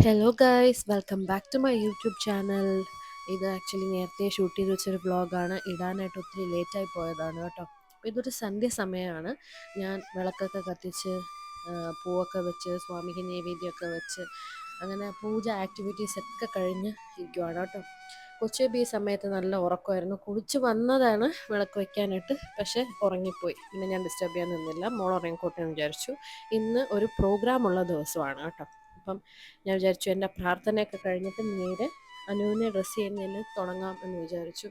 Hello guys, welcome back to my YouTube channel. ഇത് actually നേരത്തെ shoot ചെയ്ത് വെച്ചൊരു വ്ളോഗാണ്. ഇടാനായിട്ട് ഒത്തിരി ലേറ്റായി പോയതാണ് കേട്ടോ. അപ്പോൾ ഇതൊരു സന്ധ്യ സമയമാണ്. ഞാൻ വിളക്കൊക്കെ കത്തിച്ച് പൂവൊക്കെ വെച്ച് സ്വാമിക്ക് നൈവേദ്യമൊക്കെ വെച്ച് അങ്ങനെ പൂജ ആക്ടിവിറ്റീസ് ഒക്കെ കഴിഞ്ഞ് ഇരിക്കുവാണ് കേട്ടോ. കൊച്ചുബി ഈ സമയത്ത് നല്ല ഉറക്കമായിരുന്നു. കുളിച്ച് വന്നതാണ് വിളക്ക് വെക്കാനായിട്ട്, പക്ഷേ ഉറങ്ങിപ്പോയി. പിന്നെ ഞാൻ ഡിസ്റ്റർബ് ചെയ്യാൻ നിന്നില്ല, മോൾ ഉറങ്ങിക്കോട്ടെ എന്ന് വിചാരിച്ചു. ഇന്ന് ഒരു പ്രോഗ്രാം ഉള്ള ദിവസമാണ് കേട്ടോ. അപ്പം ഞാൻ വിചാരിച്ചു എൻ്റെ പ്രാർത്ഥനയൊക്കെ കഴിഞ്ഞിട്ട് നേരെ അനുവിനെ ഡ്രസ്സ് ചെയ്യുന്നതിന് തുടങ്ങാം എന്ന് വിചാരിച്ചു.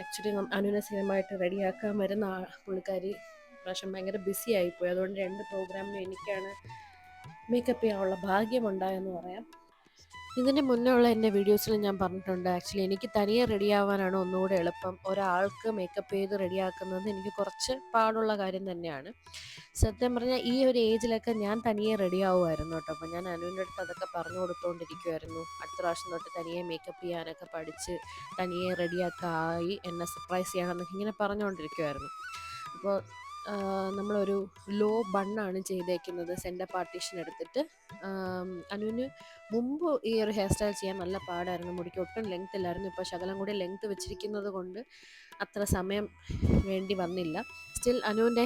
ആക്ച്വലി അനുവിനെ സിനിമയായിട്ട് റെഡിയാക്കാൻ വരുന്ന പുള്ളിക്കാരി പ്രാവശ്യം ഭയങ്കര ബിസി ആയിപ്പോയി. അതുകൊണ്ട് 2 പ്രോഗ്രാമിനും എനിക്കാണ് മേക്കപ്പ് ചെയ്യാനുള്ള ഭാഗ്യമുണ്ടായെന്ന് പറയാം. ഇതിന് മുന്നേ ഉള്ള എൻ്റെ വീഡിയോസിൽ ഞാൻ പറഞ്ഞിട്ടുണ്ട്, ആക്ച്വലി എനിക്ക് തനിയെ റെഡിയാവാനാണ് ഒന്നുകൂടെ എളുപ്പം. ഒരാൾക്ക് മേക്കപ്പ് ചെയ്ത് റെഡിയാക്കുന്നത് എനിക്ക് കുറച്ച് പാടുള്ള കാര്യം തന്നെയാണ്. സത്യം പറഞ്ഞാൽ ഈ ഒരു ഏജിലൊക്കെ ഞാൻ തനിയെ റെഡിയാവുമായിരുന്നു കേട്ടോ. അപ്പോൾ ഞാൻ അനുവിൻ്റെ അടുത്ത് അതൊക്കെ പറഞ്ഞു കൊടുത്തുകൊണ്ടിരിക്കുമായിരുന്നു. അടുത്ത പ്രാവശ്യം തൊട്ട് തനിയെ മേക്കപ്പ് ചെയ്യാനൊക്കെ പഠിച്ച് തനിയെ റെഡിയൊക്കെ ആയി എന്നെ സർപ്രൈസ് ചെയ്യണമെന്നൊക്കെ ഇങ്ങനെ പറഞ്ഞുകൊണ്ടിരിക്കുമായിരുന്നു. അപ്പോൾ നമ്മളൊരു ലോ ബണ്ണാണ് ചെയ്തേക്കുന്നത്, സെൻറ്റർ പാർട്ടീഷൻ എടുത്തിട്ട്. അനുവിന് മുമ്പ് ഈ ഒരു ഹെയർ സ്റ്റൈൽ ചെയ്യാൻ നല്ല പാടായിരുന്നു. മുടിക്ക് ഒട്ടും ലെങ്ത് ഇല്ലായിരുന്നു. ഇപ്പോൾ ശകലം കൂടി ലെങ്ത് വെച്ചിരിക്കുന്നത് കൊണ്ട് അത്ര സമയം വേണ്ടി വന്നില്ല. സ്റ്റിൽ അനുവിൻ്റെ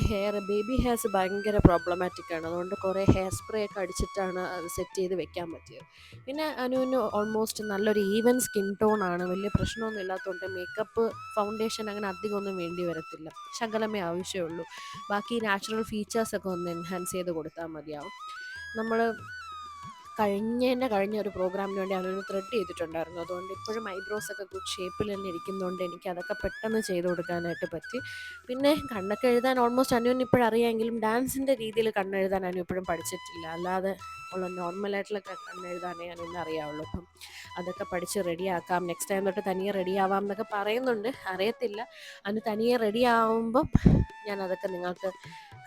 ബേബി ഹെയർസ് ഭയങ്കര പ്രോബ്ലമാറ്റിക് ആണ്. അതുകൊണ്ട് കുറേ ഹെയർ സ്പ്രേ ഒക്കെ അടിച്ചിട്ടാണ് അത് സെറ്റ് ചെയ്ത് വെക്കാൻ പറ്റിയത്. പിന്നെ അനുവിന് ഓൾമോസ്റ്റ് നല്ലൊരു ഈവൻ സ്കിൻ ടോൺ ആണ്. വലിയ പ്രശ്നമൊന്നും ഇല്ലാത്തതുകൊണ്ട് മേക്കപ്പ് ഫൗണ്ടേഷൻ അങ്ങനെ അധികമൊന്നും വേണ്ടി വരത്തില്ല. ശകലമേ ആവശ്യമുള്ളൂ. ബാക്കി നാച്ചുറൽ ഫീച്ചേഴ്സൊക്കെ ഒന്ന് എൻഹാൻസ് ചെയ്ത് കൊടുത്താൽ മതിയാവും. നമ്മൾ കഴിഞ്ഞ ഒരു പ്രോഗ്രാമിന് വേണ്ടി അനുവിന് ത്രെഡ് ചെയ്തിട്ടുണ്ടായിരുന്നു. അതുകൊണ്ട് ഇപ്പോഴും ഐബ്രോസ് ഒക്കെ ഗുഡ് ഷേപ്പിൽ തന്നെ ഇരിക്കുന്നതുകൊണ്ട് എനിക്ക് അതൊക്കെ പെട്ടെന്ന് ചെയ്ത് കൊടുക്കാനായിട്ട് പറ്റി. പിന്നെ കണ്ണൊക്കെ എഴുതാൻ ഓൾമോസ്റ്റ് അനുവിന് ഇപ്പോഴറിയാമെങ്കിലും ഡാൻസിൻ്റെ രീതിയിൽ കണ്ണെഴുതാൻ അനു ഇപ്പോഴും പഠിച്ചിട്ടില്ല. അല്ലാതെ ഉള്ള നോർമലായിട്ടുള്ള കണ്ണെഴുതാനേ അനുവിന് അറിയാവുള്ളൂ. അപ്പം അതൊക്കെ പഠിച്ച് റെഡിയാക്കാം, നെക്സ്റ്റ് ടൈം തൊട്ട് തനിയെ റെഡിയാവാം എന്നൊക്കെ പറയുന്നുണ്ട്. അറിയത്തില്ല. അനു തനിയെ റെഡി ആവുമ്പം ഞാൻ അതൊക്കെ നിങ്ങൾക്ക്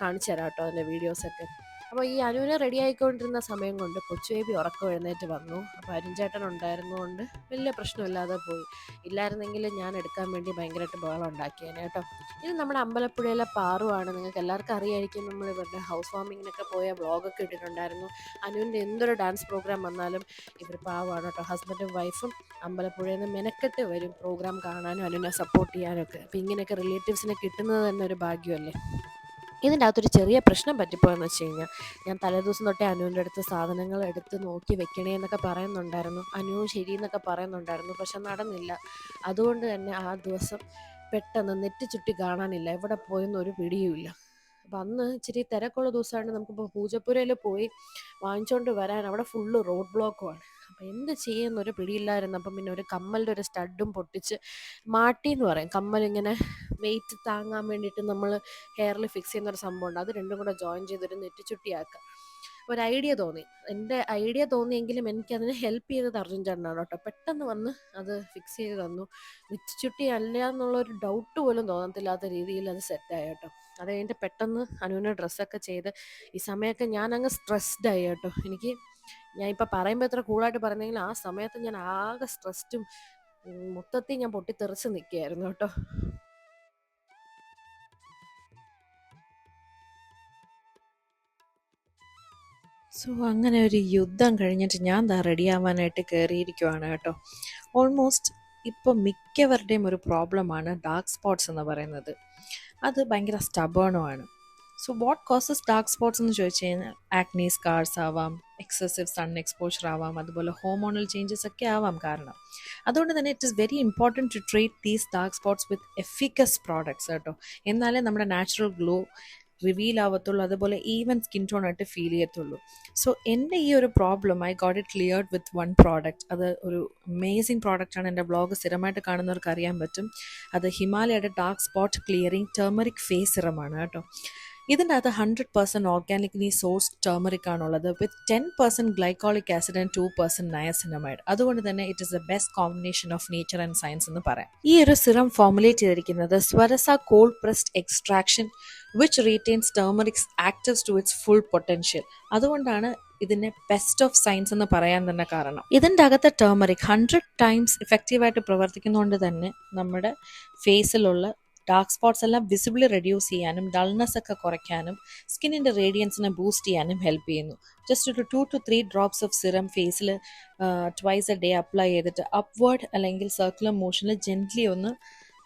കാണിച്ചു തരാം കേട്ടോ, അതിൻ്റെ വീഡിയോസൊക്കെ. അപ്പോൾ ഈ അനുവിനെ റെഡി ആയിക്കൊണ്ടിരുന്ന സമയം കൊണ്ട് കൊച്ചു ബേബി ഉറക്കം എഴുന്നേറ്റ് വന്നു. അപ്പോൾ അരുൺചേട്ടൻ ഉണ്ടായിരുന്നതുകൊണ്ട് വലിയ പ്രശ്നമില്ലാതെ പോയി. ഇല്ലായിരുന്നെങ്കിൽ ഞാൻ എടുക്കാൻ വേണ്ടി ഭയങ്കരമായിട്ട് ബഹളം ഉണ്ടാക്കിയേനെ കേട്ടോ. ഇത് നമ്മുടെ അമ്പലപ്പുഴയിലെ പാറുവാണ്. നിങ്ങൾക്ക് എല്ലാവർക്കും അറിയായിരിക്കും, നമ്മൾ ഇവരുടെ ഹൗസ് വാമിങ്ങിനൊക്കെ പോയ വ്ളോഗൊക്കെ ഇട്ടിട്ടുണ്ടായിരുന്നു. അനുവിൻ്റെ എന്തൊരു ഡാൻസ് പ്രോഗ്രാം വന്നാലും ഇവർ പാവമാണ് കേട്ടോ. ഹസ്ബൻഡും വൈഫും അമ്പലപ്പുഴയിൽ നിന്ന് മെനക്കെട്ട് വരും പ്രോഗ്രാം കാണാനും അനുവിനെ സപ്പോർട്ട് ചെയ്യാനൊക്കെ. അപ്പോൾ ഇങ്ങനെയൊക്കെ റിലേറ്റീവ്സിനെ കിട്ടുന്നത് തന്നെ ഒരു ഭാഗ്യമല്ലേ. ഇതിൻ്റെ അകത്തൊരു ചെറിയ പ്രശ്നം പറ്റിപ്പോയെന്ന് വെച്ച് കഴിഞ്ഞാൽ, ഞാൻ തലേദിവസം തൊട്ടേ അനുവിൻ്റെ അടുത്ത് സാധനങ്ങൾ എടുത്ത് നോക്കി വെക്കണേ എന്നൊക്കെ പറയുന്നുണ്ടായിരുന്നു. അനുവും ശരി എന്നൊക്കെ പറയുന്നുണ്ടായിരുന്നു, പക്ഷെ നടന്നില്ല. അതുകൊണ്ട് തന്നെ ആ ദിവസം പെട്ടെന്ന് നെറ്റ് ചുറ്റി കാണാനില്ല, എവിടെ പോയെന്നൊരു പിടിയുമില്ല. അപ്പം അന്ന് ഇച്ചിരി തിരക്കുള്ള ദിവസമാണ്. നമുക്കിപ്പോൾ പൂജപ്പുരയിൽ പോയി വാങ്ങിച്ചുകൊണ്ട് വരാൻ അവിടെ ഫുള്ള് റോഡ് ബ്ലോക്കുമാണ്. അപ്പം എന്ത് ചെയ്യുന്നൊരു പിടിയില്ലായിരുന്നു. അപ്പം പിന്നെ ഒരു കമ്മലിൻ്റെ ഒരു സ്റ്റഡും പൊട്ടിച്ച്, മാട്ടി എന്ന് പറയും, കമ്മലിങ്ങനെ വെയിറ്റ് താങ്ങാൻ വേണ്ടിയിട്ട് നമ്മൾ ഹെയറിൽ ഫിക്സ് ചെയ്യുന്ന ഒരു സംഭവമുണ്ട്. അത് രണ്ടും കൂടെ ജോയിൻ ചെയ്തൊരു നെറ്റിച്ചുട്ടിയാക്കുക. ഒരു ഐഡിയ തോന്നി, എൻ്റെ ഐഡിയ തോന്നിയെങ്കിലും എനിക്കതിന് ഹെൽപ്പ് ചെയ്തത് അർജുൻ ചേട്ടനാണ് കേട്ടോ. പെട്ടെന്ന് വന്ന് അത് ഫിക്സ് ചെയ്ത് തന്നു. നെറ്റിച്ചുട്ടി അല്ല എന്നുള്ളൊരു ഡൗട്ട് പോലും തോന്നത്തില്ലാത്ത രീതിയിൽ അത് സെറ്റായി കേട്ടോ. അത് കഴിഞ്ഞിട്ട് പെട്ടെന്ന് അനുവിന് ഡ്രസ്സൊക്കെ ചെയ്ത് ഈ സമയമൊക്കെ ഞാൻ അങ്ങ് സ്ട്രെസ്ഡായി കേട്ടോ. ഞാൻ ഇപ്പം പറയുമ്പോൾ എത്ര കൂളായിട്ട് പറയുന്നെങ്കിലും ആ സമയത്ത് ഞാൻ ആകെ സ്ട്രെസ്ഡും മൊത്തത്തിൽ ഞാൻ പൊട്ടിത്തെറിച്ച് നിൽക്കുകയായിരുന്നു കേട്ടോ. സോ അങ്ങനെ ഒരു യുദ്ധം കഴിഞ്ഞിട്ട് ഞാൻ ദാ റെഡിയാവാനായിട്ട് കയറിയിരിക്കുവാണ് കേട്ടോ. ഓൾമോസ്റ്റ് ഇപ്പം മിക്കവരുടെയും ഒരു പ്രോബ്ലമാണ് ഡാർക്ക് സ്പോട്ട്സ് എന്ന് പറയുന്നത്. അത് ഭയങ്കര സ്റ്റബേണുമാണ്. So what causes dark spots എന്ന് ചോദിച്ചു കഴിഞ്ഞാൽ ആക്നി സ്കാർസ് ആവാം, എക്സസീവ് സൺ എക്സ്പോഷർ ആവാം, അതുപോലെ ഹോർമോണൽ ചേഞ്ചസ് ഒക്കെ ആവാം കാരണം. അതുകൊണ്ട് തന്നെ it is very important to treat these dark spots with efficacious products കേട്ടോ. എന്നാലേ നമ്മുടെ നാച്ചുറൽ ഗ്ലോ റിവീൽ ആവത്തുള്ളൂ, അതുപോലെ ഈവൻ സ്കിൻ ടോൺ ആയിട്ട് ഫീൽ ചെയ്യത്തുള്ളൂ. സോ എൻ്റെ ഈ ഒരു problem I got it cleared with one product. അത് ഒരു അമേസിങ് പ്രോഡക്റ്റാണ്. എൻ്റെ ബ്ലോഗ് സ്ഥിരമായിട്ട് കാണുന്നവർക്ക് അറിയാൻ പറ്റും. അത് ഹിമാലയയുടെ dark spot clearing turmeric face സിറമാണ് കേട്ടോ. ഇതിൻ്റെ അകത്ത് 100% ഓർഗാനിക്കലി സോഴ്സ്ഡ് ടേമറിക് ആണുള്ളത്, with 10% glycolic acid and 2% niacinamide. അതുകൊണ്ട് തന്നെ it is the best combination of nature and science എന്ന് പറയാം. ഈ ഒരു സിറം ഫോർമുലേറ്റ് ചെയ്തിരിക്കുന്നത് Swarasa cold pressed extraction which retains turmeric's actives to its full potential. അതുകൊണ്ടാണ് ഇതിനെ ബെസ്റ്റ് ഓഫ് സയൻസ് എന്ന് പറയാൻ തന്നെ കാരണം. ഇതിൻ്റെ അകത്തെ ടേമറിക് 100 ടൈംസ് ഇഫക്റ്റീവായിട്ട് പ്രവർത്തിക്കുന്നതുകൊണ്ട് തന്നെ നമ്മുടെ ഫേസിലുള്ള ഡാർക്ക് സ്പോട്ട്സ് എല്ലാം വിസിബിളി റെഡ്യൂസ് ചെയ്യാനും ഡൾനെസ് ഒക്കെ കുറയ്ക്കാനും സ്കിന്നിൻ്റെ റേഡിയൻസിനെ ബൂസ്റ്റ് ചെയ്യാനും ഹെൽപ്പ് ചെയ്യുന്നു. ജസ്റ്റ് ഒരു 2 to 3 ഡ്രോപ്സ് ഓഫ് സിറം ഫേസിൽ ട്വൈസ് എ ഡേ അപ്ലൈ ചെയ്തിട്ട് അപ്വേർഡ് അല്ലെങ്കിൽ സർക്കുലർ മോഷനിൽ ജെൻ്റ്ലി ഒന്ന്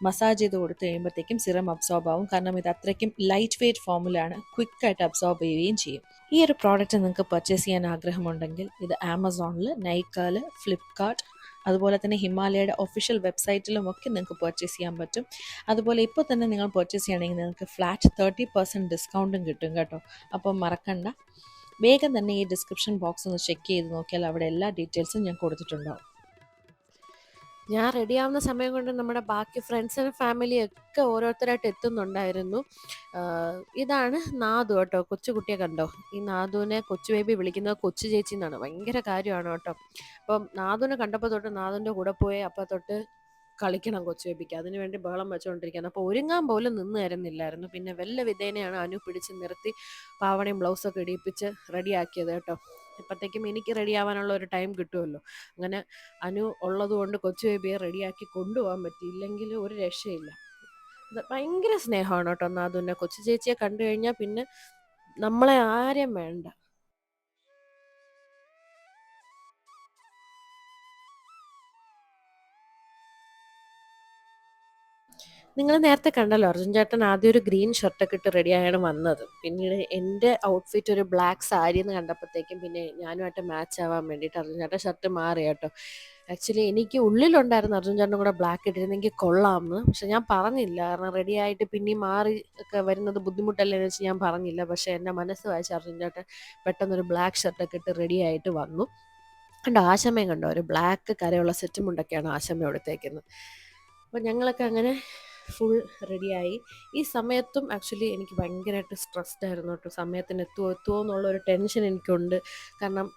മസാജ് ചെയ്ത് കൊടുത്തു കഴിയുമ്പോഴത്തേക്കും സിറം അബ്സോർബ് ആവും. കാരണം ഇത് അത്രയ്ക്കും ലൈറ്റ് വെയ്റ്റ് ഫോമിലാണ്, ക്വിക്കായിട്ട് അബ്സോർബ് ചെയ്യുകയും ചെയ്യും. ഈ ഒരു പ്രോഡക്റ്റ് നിങ്ങൾക്ക് പർച്ചേസ് ചെയ്യാൻ ആഗ്രഹമുണ്ടെങ്കിൽ ഇത് ആമസോണിൽ, നൈക്കാൽ, ഫ്ലിപ്കാർട്ട്, അതുപോലെ തന്നെ ഹിമാലയയുടെ ഒഫീഷ്യൽ വെബ്സൈറ്റിലും ഒക്കെ നിങ്ങൾക്ക് പർച്ചേസ് ചെയ്യാൻ പറ്റും. അതുപോലെ ഇപ്പോൾ തന്നെ നിങ്ങൾ പർച്ചേസ് ചെയ്യുകയാണെങ്കിൽ നിങ്ങൾക്ക് ഫ്ലാറ്റ് 30% ഡിസ്കൗണ്ടും കിട്ടും കേട്ടോ. അപ്പം മറക്കണ്ട, വേഗം തന്നെ ഈ ഡിസ്ക്രിപ്ഷൻ ബോക്സ് ഒന്ന് ചെക്ക് ചെയ്ത് നോക്കിയാൽ അവിടെ എല്ലാ ഡീറ്റെയിൽസും ഞാൻ കൊടുത്തിട്ടുണ്ടാവും. ഞാൻ റെഡിയാവുന്ന സമയം കൊണ്ട് നമ്മുടെ ബാക്കി ഫ്രണ്ട്സും ഫാമിലിയൊക്കെ ഓരോരുത്തരായിട്ട് എത്തുന്നുണ്ടായിരുന്നു. ഇതാണ് നാദു കേട്ടോ. കൊച്ചുകുട്ടിയെ കണ്ടോ? ഈ നാദുവിനെ കൊച്ചു ബേബി വിളിക്കുന്നത് കൊച്ചു ചേച്ചി എന്നാണ്. ഭയങ്കര കാര്യമാണ് കേട്ടോ. അപ്പം നാദുവിനെ കണ്ടപ്പോൾ തൊട്ട് നാദുവിൻ്റെ കൂടെ പോയി അപ്പം തൊട്ട് കളിക്കണം കൊച്ചു ബേബിക്ക്. അതിന് വേണ്ടി ബഹളം വെച്ചുകൊണ്ടിരിക്കുകയാണ്. അപ്പോൾ ഒരുങ്ങാൻ പോലും നിന്ന് തരുന്നില്ലായിരുന്നു. പിന്നെ വല്ല വിധേനയാണ് അനു പിടിച്ച് നിർത്തി പാവണയും ബ്ലൗസൊക്കെ ഇടിയിപ്പിച്ച് റെഡിയാക്കിയത് കേട്ടോ. ഇപ്പോഴത്തേക്കും എനിക്ക് റെഡിയാവാനുള്ള ഒരു ടൈം കിട്ടുമല്ലോ. അങ്ങനെ അനു ഉള്ളത് കൊണ്ട് കൊച്ചു ബേബിയെ റെഡിയാക്കി കൊണ്ടുപോകാൻ പറ്റി. ഇല്ലെങ്കിൽ ഒരു രക്ഷയില്ല. ഭയങ്കര സ്നേഹമാണ് കേട്ടോ നാദുവിനെ. കൊച്ചു ചേച്ചിയെ കണ്ടു കഴിഞ്ഞാൽ പിന്നെ നമ്മളെ ആരെയും വേണ്ട. നിങ്ങൾ നേരത്തെ കണ്ടല്ലോ, അർജുൻ ചേട്ടൻ ആദ്യം ഒരു ഗ്രീൻ ഷർട്ടൊക്കെ ഇട്ട് റെഡിയായാണ് വന്നത്. പിന്നീട് എൻ്റെ ഔട്ട്ഫിറ്റ് ഒരു ബ്ലാക്ക് സാരി എന്ന് കണ്ടപ്പോഴത്തേക്കും പിന്നെ ഞാനുമായിട്ട് മാച്ച് ആവാൻ വേണ്ടിയിട്ട് അർജുൻ ചേട്ടൻ ഷർട്ട് മാറി കേട്ടോ. ആക്ച്വലി എനിക്ക് ഉള്ളിലുണ്ടായിരുന്നു അർജുൻ ചേട്ടനും കൂടെ ബ്ലാക്ക് ഇട്ടിരുന്നെങ്കിൽ കൊള്ളാമെന്ന്. പക്ഷെ ഞാൻ പറഞ്ഞില്ല, കാരണം റെഡി ആയിട്ട് പിന്നെയും മാറി ഒക്കെ വരുന്നത് ബുദ്ധിമുട്ടല്ലേ എന്ന് വെച്ച് ഞാൻ പറഞ്ഞില്ല. പക്ഷെ എൻ്റെ മനസ്സ് വായിച്ച അർജുൻ ചേട്ടൻ പെട്ടെന്നൊരു ബ്ലാക്ക് ഷർട്ടൊക്കെ ഇട്ട് റെഡി ആയിട്ട് വന്നു. കണ്ടോ, ആശമയും കണ്ടോ, ഒരു ബ്ലാക്ക് കരയുള്ള സെറ്റും മുണ്ടൊക്കെയാണ് ആശമ എടുത്തേക്കുന്നത്. അപ്പോൾ ഞങ്ങളൊക്കെ അങ്ങനെ ഫുൾ റെഡിയായി. ഈ സമയത്തും ആക്ച്വലി എനിക്ക് ഭയങ്കരമായിട്ട് സ്ട്രെസ്ഡ് ആയിരുന്നു കേട്ടോ. സമയത്തിന് എത്തുമോ എന്നുള്ളൊരു ടെൻഷൻ എനിക്കുണ്ട്. കാരണം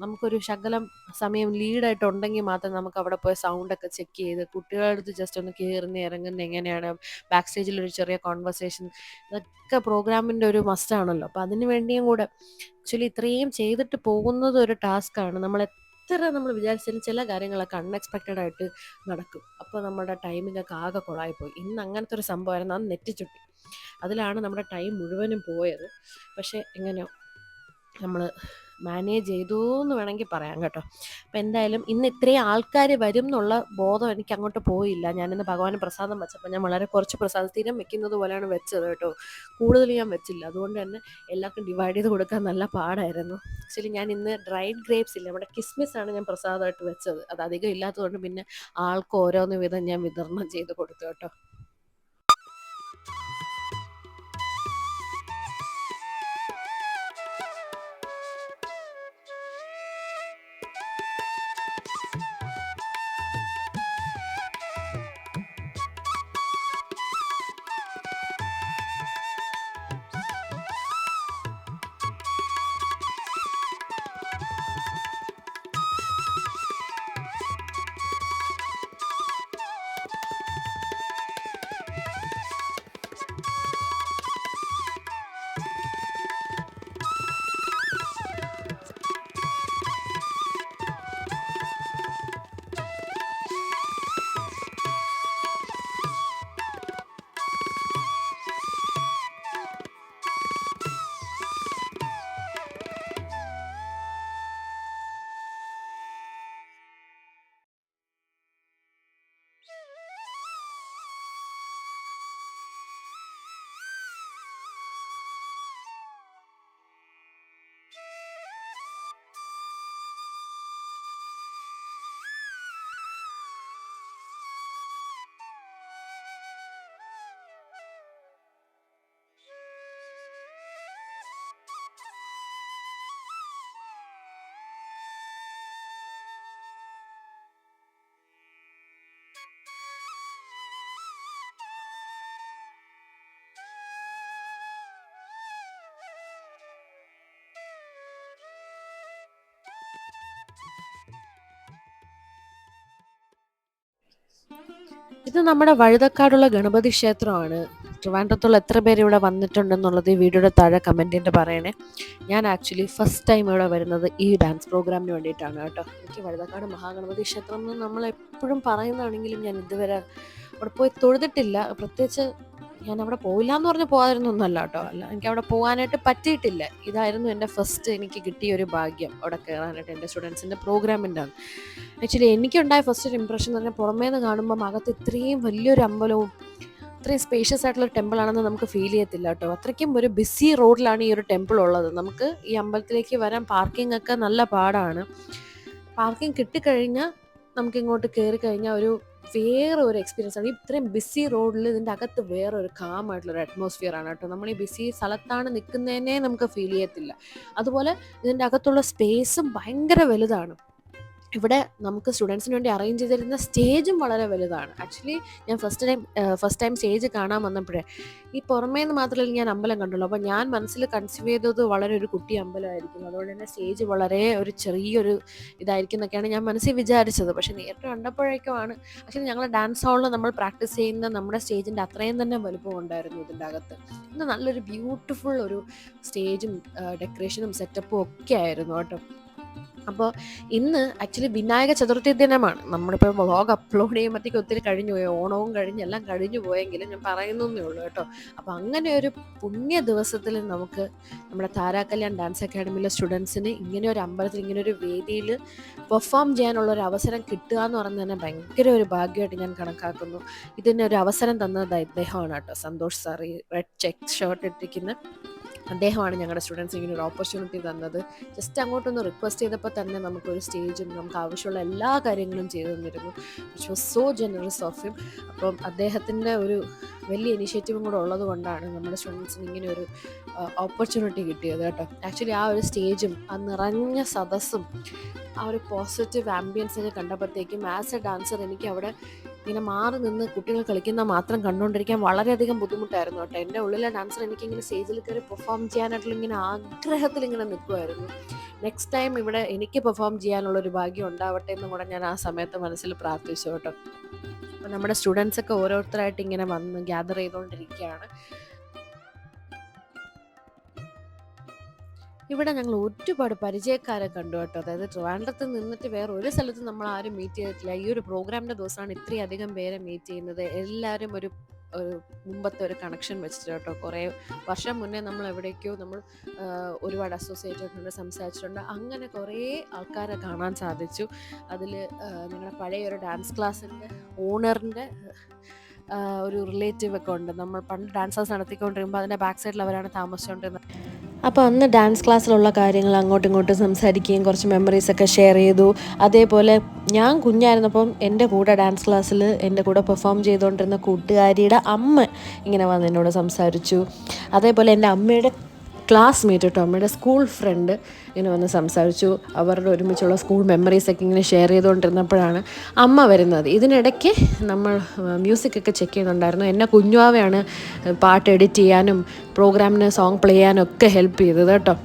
നമുക്കൊരു ശകലം സമയം ലീഡായിട്ടുണ്ടെങ്കിൽ മാത്രം നമുക്ക് അവിടെ പോയി സൗണ്ടൊക്കെ ചെക്ക് ചെയ്ത് കുട്ടികളുടെ അടുത്ത് ജസ്റ്റ് ഒന്ന് കയറുന്ന ഇറങ്ങുന്ന എങ്ങനെയാണ്, ബാക്ക് സ്റ്റേജിലൊരു ചെറിയ കോൺവെർസേഷൻ, ഇതൊക്കെ പ്രോഗ്രാമിൻ്റെ ഒരു മസ്റ്റാണല്ലോ. അപ്പോൾ അതിന് വേണ്ടിയും കൂടെ ആക്ച്വലി ഇത്രയും ചെയ്തിട്ട് പോകുന്നത് ഒരു ടാസ്ക്കാണ്. എത്ര നമ്മൾ വിചാരിച്ചാലും ചില കാര്യങ്ങളൊക്കെ അൺഎക്സ്പെക്റ്റഡ് ആയിട്ട് നടക്കും. അപ്പോൾ നമ്മുടെ ടൈമിംഗ് ഒക്കെ ആകെ കൊളായിപ്പോയി. ഇന്ന് അങ്ങനത്തെ ഒരു സംഭവമായിരുന്നു. അത് നെറ്റിച്ചുട്ടി. അതിലാണ് നമ്മുടെ ടൈം മുഴുവനും പോയത്. പക്ഷേ എങ്ങനെയോ നമ്മൾ മാനേജ് ചെയ്തു എന്ന് വേണമെങ്കിൽ പറയാം കേട്ടോ. അപ്പോൾ എന്തായാലും ഇന്ന് ഇത്രയും ആൾക്കാർ വരും എന്നുള്ള ബോധം എനിക്ക് അങ്ങോട്ട് പോയില്ല. ഞാനിന്ന് ഭഗവാന് പ്രസാദം വെച്ചപ്പോൾ ഞാൻ വളരെ കുറച്ച് പ്രസാദം സ്ഥിരം വെക്കുന്നത് പോലെയാണ് വെച്ചത് കേട്ടോ. കൂടുതൽ ഞാൻ വെച്ചില്ല. അതുകൊണ്ട് തന്നെ എല്ലാവർക്കും ഡിവൈഡ് ചെയ്ത് കൊടുക്കാൻ നല്ല പാടായിരുന്നു. ആക്ച്വലി ഞാൻ ഇന്ന് ഡ്രൈഡ് ഗ്രേപ്സ് ഇല്ല, നമ്മുടെ കിസ്മിസാണ് ഞാൻ പ്രസാദമായിട്ട് വെച്ചത്. അത് അധികം ഇല്ലാത്തതുകൊണ്ട് പിന്നെ ആൾക്ക് ഓരോന്ന് വീതം ഞാൻ വിതരണം ചെയ്ത് കൊടുത്തു കേട്ടോ. ഇത് നമ്മുടെ വഴുതക്കാടുള്ള ഗണപതി ക്ഷേത്രമാണ്. ട്രിവാൻഡ്രത്തുള്ള എത്ര പേര് ഇവിടെ വന്നിട്ടുണ്ടെന്നുള്ളത് ഈ വീഡിയോയുടെ താഴെ കമൻറ്റിൻ്റെ പറയണേ. ഞാൻ ആക്ച്വലി ഫസ്റ്റ് ടൈം ഇവിടെ വരുന്നത് ഈ ഡാൻസ് പ്രോഗ്രാമിന് വേണ്ടിയിട്ടാണ് കേട്ടോ. എനിക്ക് വഴുതക്കാട് മഹാഗണപതി ക്ഷേത്രം എന്ന് നമ്മളെപ്പോഴും പറയുന്നതാണെങ്കിലും ഞാൻ ഇതുവരെ അവിടെ പോയി തൊഴുതിട്ടില്ല. പ്രത്യേകിച്ച് ഞാൻ അവിടെ പോയില്ല എന്ന് പറഞ്ഞ് പോകാതിരുന്നൊന്നുമല്ല കേട്ടോ. അല്ല, എനിക്ക് അവിടെ പോകാനായിട്ട് പറ്റിയിട്ടില്ല. ഇതായിരുന്നു എൻ്റെ ഫസ്റ്റ് എനിക്ക് കിട്ടിയ ഒരു ഭാഗ്യം അവിടെ കയറാനായിട്ട്, എൻ്റെ സ്റ്റുഡൻസിൻ്റെ പ്രോഗ്രാമിൻ്റെ ആണ്. ആക്ച്വലി എനിക്കുണ്ടായ ഫസ്റ്റ് ഒരു ഇമ്പ്രഷൻ എന്ന് പറഞ്ഞാൽ, പുറമേ നിന്ന് കാണുമ്പം അകത്ത് ഇത്രയും വലിയൊരു അമ്പലവും ഇത്രയും സ്പേഷ്യസ് ആയിട്ടുള്ള ടെമ്പിൾ ആണെന്ന് നമുക്ക് ഫീൽ ചെയ്യത്തില്ല കേട്ടോ. അത്രയ്ക്കും ഒരു ബിസി റോഡിലാണ് ഈ ഒരു ടെമ്പിൾ ഉള്ളത്. നമുക്ക് ഈ അമ്പലത്തിലേക്ക് വരാൻ പാർക്കിംഗ് ഒക്കെ നല്ല പാടാണ്. പാർക്കിംഗ് കിട്ടിക്കഴിഞ്ഞാൽ നമുക്ക് ഇങ്ങോട്ട് കയറി കഴിഞ്ഞാൽ വേറെ ഒരു എക്സ്പീരിയൻസ് ആണ്. ഇത്രയും ബിസി റോഡിൽ ഇതിൻ്റെ അകത്ത് വേറെ ഒരു കാം ആയിട്ടുള്ളൊരു അറ്റ്മോസ്ഫിയർ ആണ് കേട്ടോ. നമ്മൾ ഈ ബിസി സ്ഥലത്താണ് നിൽക്കുന്നതിനെ നമുക്ക് ഫീൽ ചെയ്യത്തില്ല. അതുപോലെ ഇതിൻ്റെ അകത്തുള്ള സ്പേസും ഭയങ്കര വലുതാണ്. ഇവിടെ നമുക്ക് സ്റ്റുഡൻസിന് വേണ്ടി അറേഞ്ച് ചെയ്തിരുന്ന സ്റ്റേജും വളരെ വലുതാണ്. ആക്ച്വലി ഞാൻ ഫസ്റ്റ് ടൈം സ്റ്റേജ് കാണാൻ വന്നപ്പോഴേ ഈ പുറമേ നിന്ന് മാത്രമല്ല ഞാൻ അമ്പലം കണ്ടുള്ളൂ. അപ്പോൾ ഞാൻ മനസ്സിൽ കൺസീവ് ചെയ്തത് വളരെ ഒരു കുട്ടി അമ്പലമായിരിക്കും, അതുകൊണ്ട് തന്നെ സ്റ്റേജ് വളരെ ഒരു ചെറിയൊരു ഇതായിരിക്കും എന്നൊക്കെയാണ് ഞാൻ മനസ്സിൽ വിചാരിച്ചത്. പക്ഷെ നേരിട്ട് കണ്ടപ്പോഴേക്കുമാണ് ആക്ച്വലി ഞങ്ങൾ ഡാൻസ് ഹാളിൽ നമ്മൾ പ്രാക്ടീസ് ചെയ്യുന്ന നമ്മുടെ സ്റ്റേജിൻ്റെ അത്രയും തന്നെ വലുപ്പം ഉണ്ടായിരുന്നു ഇതിൻ്റെ അകത്ത്. ഇത് നല്ലൊരു ബ്യൂട്ടിഫുൾ ഒരു സ്റ്റേജും ഡെക്കറേഷനും സെറ്റപ്പും ഒക്കെ ആയിരുന്നു കേട്ടോ. അപ്പോൾ ഇന്ന് ആക്ച്വലി വിനായക ചതുർത്ഥി ദിനമാണ്. നമ്മളിപ്പോൾ വ്ളോഗ് അപ്ലോഡ് ചെയ്യുമ്പോഴത്തേക്ക് ഒത്തിരി കഴിഞ്ഞു പോയി, ഓണവും കഴിഞ്ഞ് എല്ലാം കഴിഞ്ഞു പോയെങ്കിലും ഞാൻ പറയുന്നേ ഉള്ളൂ കേട്ടോ. അപ്പോൾ അങ്ങനെ ഒരു പുണ്യ ദിവസത്തിൽ നമുക്ക് നമ്മുടെ താരാകല്യാൺ ഡാൻസ് അക്കാഡമിയിലെ സ്റ്റുഡൻസിന് ഇങ്ങനെ ഒരു അമ്പലത്തിൽ ഇങ്ങനെ ഒരു വേദിയിൽ പെർഫോം ചെയ്യാനുള്ള ഒരു അവസരം കിട്ടുക എന്ന് പറയുന്നത് തന്നെ ഭയങ്കര ഒരു ഭാഗ്യമായിട്ട് ഞാൻ കണക്കാക്കുന്നു. ഇതിനൊരു അവസരം തന്നത് ഇദ്ദേഹമാണ് കേട്ടോ, സന്തോഷ് സാർ. ഈ റെഡ് ചെക്ക് ഷർട്ട് ഇട്ടിരിക്കുന്ന അദ്ദേഹമാണ് ഞങ്ങളുടെ സ്റ്റുഡൻസ് ഇങ്ങനെ ഒരു ഓപ്പർച്യൂണിറ്റി തന്നത്. ജസ്റ്റ് അങ്ങോട്ടൊന്ന് റിക്വസ്റ്റ് ചെയ്തപ്പോൾ തന്നെ നമുക്കൊരു സ്റ്റേജും നമുക്ക് ആവശ്യമുള്ള എല്ലാ കാര്യങ്ങളും ചെയ്തു തന്നിരുന്നു. Which was so generous of him. അപ്പം അദ്ദേഹത്തിൻ്റെ ഒരു വലിയ ഇനിഷ്യേറ്റീവും കൂടെ ഉള്ളത് കൊണ്ടാണ് നമ്മുടെ സ്റ്റുഡൻസിന് ഇങ്ങനെ ഒരു ഓപ്പർച്യൂണിറ്റി കിട്ടിയത് കേട്ടോ. ആക്ച്വലി ആ ഒരു സ്റ്റേജും ആ നിറഞ്ഞ സദസ്സും ആ ഒരു പോസിറ്റീവ് ആംബിയൻസ് ഒക്കെ കണ്ടപ്പോഴത്തേക്കും ആസ് എ ഡാൻസർ എനിക്ക് അവിടെ ഇങ്ങനെ മാറി നിന്ന് കുട്ടികൾ കളിക്കുന്ന മാത്രം കണ്ടുകൊണ്ടിരിക്കാൻ വളരെയധികം ബുദ്ധിമുട്ടായിരുന്നു കേട്ടോ. എൻ്റെ ഉള്ളിലെ ഡാൻസർ എനിക്കിങ്ങനെ സ്റ്റേജിൽ കയറി പെർഫോം ചെയ്യാനായിട്ടുള്ള ഇങ്ങനെ ആഗ്രഹത്തിൽ ഇങ്ങനെ നിൽക്കുമായിരുന്നു. നെക്സ്റ്റ് ടൈം ഇവിടെ എനിക്ക് പെർഫോം ചെയ്യാനുള്ളൊരു ഭാഗ്യം ഉണ്ടാവട്ടെ എന്നും കൂടെ ഞാൻ ആ സമയത്ത് മനസ്സിൽ പ്രാർത്ഥിച്ചു കേട്ടോ. അപ്പം നമ്മുടെ സ്റ്റുഡൻസ് ഒക്കെ ഓരോരുത്തരായിട്ട് ഇങ്ങനെ വന്ന് ഗ്യാദർ ചെയ്തുകൊണ്ടിരിക്കുകയാണ്. ഇവിടെ ഞങ്ങൾ ഒരുപാട് പരിചയക്കാരെ കണ്ടു കേട്ടോ. അതായത് ട്രിവാൻഡ്രത്ത് നിന്നിട്ട് വേറെ ഒരു സ്ഥലത്ത് നമ്മൾ ആരും മീറ്റ് ചെയ്തിട്ടില്ല. ഈ ഒരു പ്രോഗ്രാമിൻ്റെ ദിവസമാണ് ഇത്രയധികം പേരെ മീറ്റ് ചെയ്യുന്നത്. എല്ലാവരും ഒരു മുമ്പത്തെ ഒരു കണക്ഷൻ വെച്ചിട്ട് കേട്ടോ. കുറേ വർഷം മുന്നേ നമ്മൾ എവിടേക്കോ നമ്മൾ ഒരുപാട് അസോസിയേറ്റ് ആയിട്ടുണ്ട്, സംസാരിച്ചിട്ടുണ്ട്. അങ്ങനെ കുറേ ആൾക്കാരെ കാണാൻ സാധിച്ചു. അതിൽ ഞങ്ങളുടെ പഴയ ഒരു ഡാൻസ് ക്ലാസ്സിൻ്റെ ഓണറിൻ്റെ ഒരു റിലേറ്റീവ് ഒക്കെ ഉണ്ട്. നമ്മൾ പണ്ട് ഡാൻസേഴ്സ് നടത്തിക്കൊണ്ടിരിക്കുമ്പോൾ അതിൻ്റെ ബാക്ക് സൈഡിൽ അവരാണ് താമസിച്ചുകൊണ്ടിരുന്നത്. അപ്പോൾ അന്ന് ഡാൻസ് ക്ലാസ്സിലുള്ള കാര്യങ്ങൾ അങ്ങോട്ടും ഇങ്ങോട്ടും സംസാരിക്കുകയും കുറച്ച് മെമ്മറീസൊക്കെ ഷെയർ ചെയ്തു. അതേപോലെ ഞാൻ കുഞ്ഞായിരുന്നപ്പം എൻ്റെ കൂടെ ഡാൻസ് ക്ലാസ്സിൽ എൻ്റെ കൂടെ പെർഫോം ചെയ്തുകൊണ്ടിരുന്ന കൂട്ടുകാരിയുടെ അമ്മ ഇങ്ങനെ വന്ന് എന്നോട് സംസാരിച്ചു. അതേപോലെ എൻ്റെ അമ്മയുടെ ക്ലാസ്മേറ്റ് കേട്ടോ, അമ്മയുടെ സ്കൂൾ ഫ്രണ്ട് ഇങ്ങനെ വന്ന് സംസാരിച്ചു. അവരുടെ ഒരുമിച്ചുള്ള സ്കൂൾ മെമ്മറീസൊക്കെ ഇങ്ങനെ ഷെയർ ചെയ്തുകൊണ്ടിരുന്നപ്പോഴാണ് അമ്മ വരുന്നത്. ഇതിനിടയ്ക്ക് നമ്മൾ മ്യൂസിക്കൊക്കെ ചെക്ക് ചെയ്യുന്നുണ്ടായിരുന്നു. എന്നെ കുഞ്ഞുവാവയാണ് പാട്ട് എഡിറ്റ് ചെയ്യാനും പ്രോഗ്രാമിന് സോങ് പ്ലേ ചെയ്യാനും ഒക്കെ ഹെൽപ്പ് ചെയ്തത് കേട്ടോ.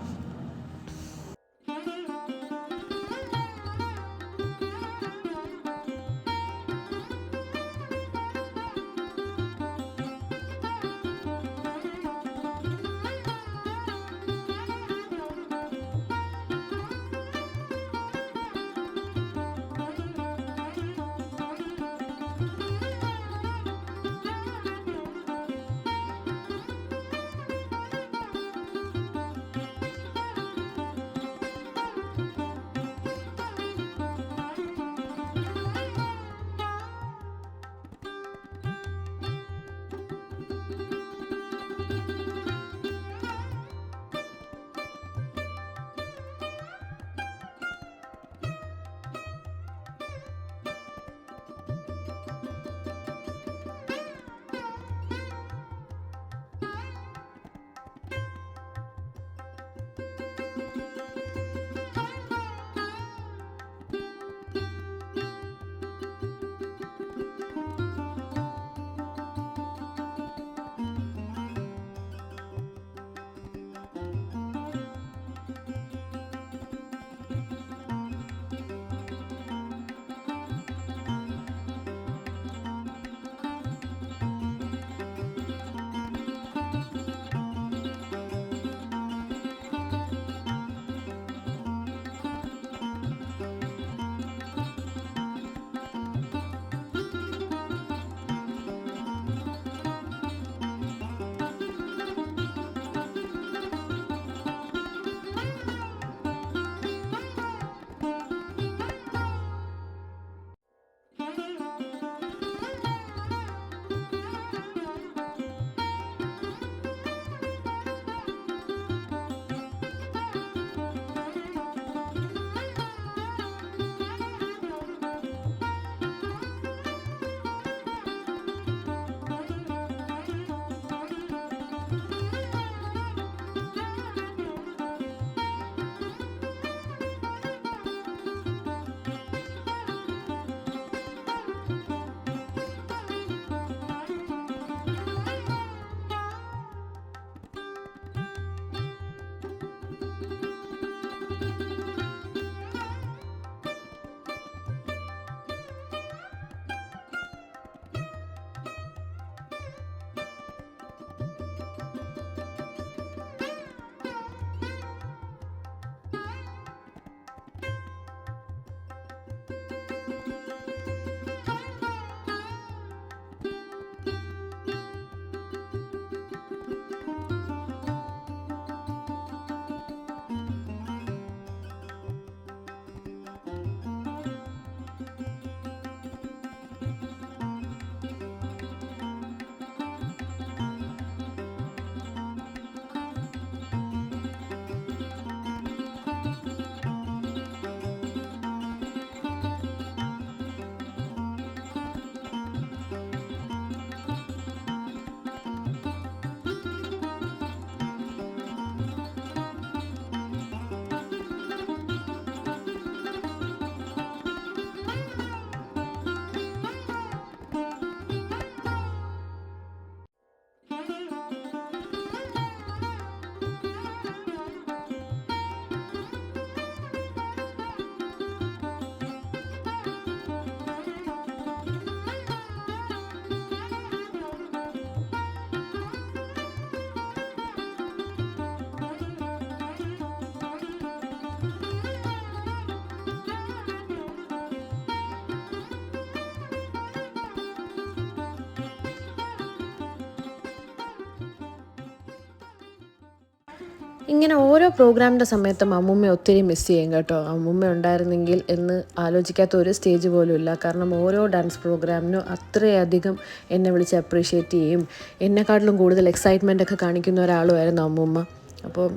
ഇങ്ങനെ ഓരോ പ്രോഗ്രാമിൻ്റെ സമയത്തും അമ്മൂമ്മ ഒത്തിരി മിസ് ചെയ്യും കേട്ടോ. അമ്മൂമ്മ ഉണ്ടായിരുന്നെങ്കിൽ എന്ന് ആലോചിക്കാത്ത ഒരു സ്റ്റേജ് പോലും ഇല്ല. കാരണം ഓരോ ഡാൻസ് പ്രോഗ്രാമിനും അത്രയധികം എന്നെ വിളിച്ച് അപ്രീഷിയേറ്റ് ചെയ്യും. എന്നെക്കാട്ടിലും കൂടുതൽ എക്സൈറ്റ്മെൻ്റ് ഒക്കെ കാണിക്കുന്ന ഒരാളുമായിരുന്നു അമ്മൂമ്മ. അപ്പോൾ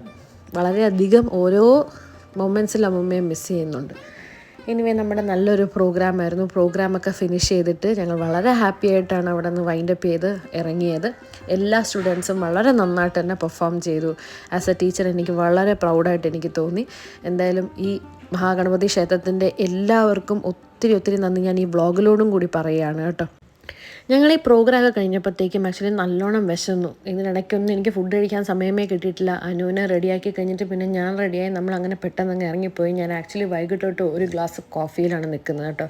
വളരെയധികം ഓരോ മൊമെൻറ്റ്സിൽ അമ്മൂമ്മയെ മിസ് ചെയ്യുന്നുണ്ട്. എനിവേ നമ്മുടെ നല്ലൊരു പ്രോഗ്രാമായിരുന്നു. പ്രോഗ്രാമൊക്കെ ഫിനിഷ് ചെയ്തിട്ട് ഞങ്ങൾ വളരെ ഹാപ്പി ആയിട്ടാണ് അവിടെ നിന്ന് വൈൻഡപ്പ് ചെയ്ത് ഇറങ്ങിയത്. എല്ലാ സ്റ്റുഡൻസും വളരെ നന്നായിട്ട് തന്നെ പെർഫോം ചെയ്തു. ആസ് എ ടീച്ചർ എനിക്ക് വളരെ പ്രൗഡായിട്ട് എനിക്ക് തോന്നി. എന്തായാലും ഈ മഹാഗണപതി ക്ഷേത്രത്തിൻ്റെ എല്ലാവർക്കും ഒത്തിരി നന്ദി ഞാൻ ഈ വ്ളോഗിലോടും കൂടി പറയുകയാണ് കേട്ടോ. ഞങ്ങൾ ഈ പ്രോഗ്രാമൊക്കെ കഴിഞ്ഞപ്പോഴത്തേക്കും ആക്ച്വലി നല്ലോണം വിശന്നു. ഇതിനിടയ്ക്കൊന്നും എനിക്ക് ഫുഡ് കഴിക്കാൻ സമയമേ കിട്ടിയിട്ടില്ല. അനുവിനെ റെഡിയാക്കി കഴിഞ്ഞിട്ട് പിന്നെ ഞാൻ റെഡിയായി നമ്മളങ്ങനെ പെട്ടെന്ന് ഇറങ്ങിപ്പോയി. ഞാൻ ആക്ച്വലി വൈകിട്ട് തൊട്ട് ഒരു ഗ്ലാസ് കോഫിയിലാണ് നിൽക്കുന്നത് കേട്ടോ.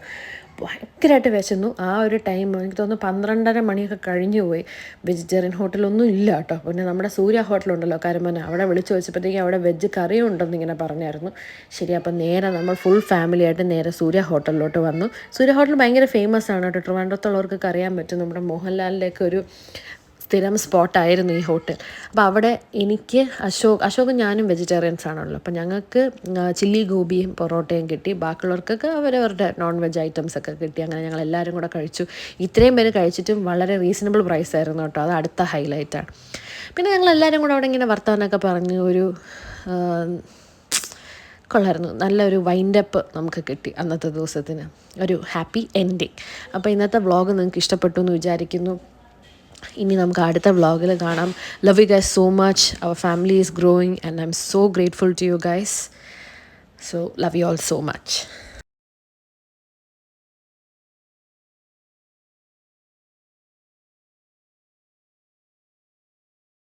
ഭയങ്കരമായിട്ട് വിശന്നു. ആ ഒരു ടൈം എനിക്ക് തോന്നുന്നു 12:30 മണിയൊക്കെ കഴിഞ്ഞു പോയി. വെജിറ്റേറിയൻ ഹോട്ടലൊന്നും ഇല്ല കേട്ടോ. പിന്നെ നമ്മുടെ സൂര്യ ഹോട്ടലുണ്ടല്ലോ കരമന, അവിടെ വിളിച്ചു ചോദിച്ചപ്പോഴത്തേക്കും അവിടെ വെജ് കറിയും ഉണ്ടെന്ന് ഇങ്ങനെ പറഞ്ഞായിരുന്നു. ശരി, അപ്പം നേരെ നമ്മൾ ഫുൾ ഫാമിലിയായിട്ട് നേരെ സൂര്യ ഹോട്ടലിലോട്ട് വന്നു. സൂര്യ ഹോട്ടൽ ഭയങ്കര ഫേമസ് ആണ് കേട്ടോ. ട്രിവാൻഡ്രത്തുള്ളവർക്കൊക്കെ അറിയാൻ പറ്റും. നമ്മുടെ മോഹൻലാലിൻ്റെയൊക്കെ ഒരു സ്ഥിരം സ്പോട്ടായിരുന്നു ഈ ഹോട്ടൽ. അപ്പോൾ അവിടെ എനിക്ക് അശോകും ഞാനും വെജിറ്റേറിയൻസ് ആണല്ലോ. അപ്പോൾ ഞങ്ങൾക്ക് ചില്ലി ഗോപിയും പൊറോട്ടയും കിട്ടി. ബാക്കിയുള്ളവർക്കൊക്കെ അവരവരുടെ നോൺ വെജ് ഐറ്റംസ് ഒക്കെ കിട്ടി. അങ്ങനെ ഞങ്ങൾ എല്ലാവരും കൂടെ കഴിച്ചു. ഇത്രയും പേര് കഴിച്ചിട്ടും വളരെ റീസണബിൾ പ്രൈസ് ആയിരുന്നു കേട്ടോ. അത് അടുത്ത ഹൈലൈറ്റാണ്. പിന്നെ ഞങ്ങൾ എല്ലാവരും കൂടെ അവിടെ ഇങ്ങനെ വർത്തമാനമൊക്കെ പറഞ്ഞ് ഒരു കൊള്ളായിരുന്നു. നല്ലൊരു വൈൻഡപ്പ് നമുക്ക് കിട്ടി അന്നത്തെ ദിവസത്തിന്. ഒരു ഹാപ്പി എൻഡിങ്. അപ്പോൾ ഇന്നത്തെ വ്ളോഗ് നിങ്ങൾക്ക് ഇഷ്ടപ്പെട്ടു എന്ന് വിചാരിക്കുന്നു. ഇനി നമുക്ക് അടുത്ത വ്ളോഗിൽ കാണാം. Love you guys so much. Our family is growing and I'm so grateful to you guys. So love you all so much.